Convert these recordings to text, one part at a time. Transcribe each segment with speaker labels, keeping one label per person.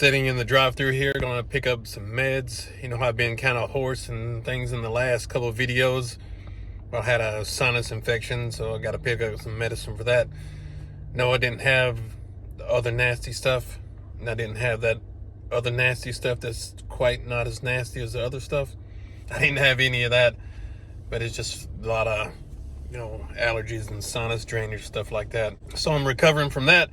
Speaker 1: sitting in the drive-thru here, gonna pick up some meds. You know, I've been kind of hoarse and things in the last couple of videos. I had a sinus infection, so I got to pick up some medicine for that. No, I didn't have the other nasty stuff, and I didn't have that other nasty stuff that's quite not as nasty as the other stuff. I didn't have any of that, but it's just a lot of, allergies and sinus drainage, stuff like that. So I'm recovering from that.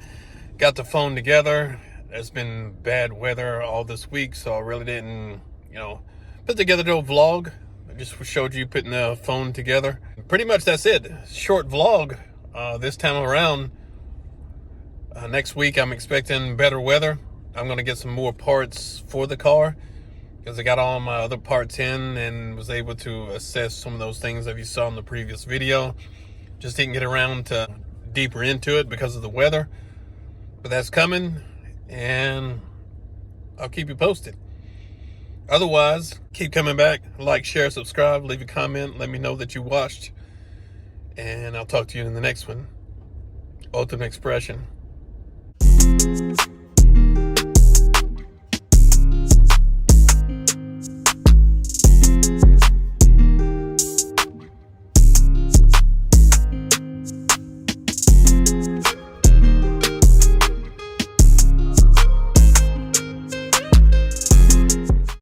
Speaker 1: Got the phone together. It's been bad weather all this week, so I really didn't, put together no vlog. I just showed you putting the phone together. Pretty much that's it. Short vlog this time around. Next week I'm expecting better weather. I'm going to get some more parts for the car because I got all my other parts in and was able to assess some of those things that you saw in the previous video. Just didn't get around to deeper into it because of the weather. But that's coming, and I'll keep you posted. Otherwise, keep coming back. Like, share, subscribe, leave a comment. Let me know that you watched. And I'll talk to you in the next one. Ultimate Expression.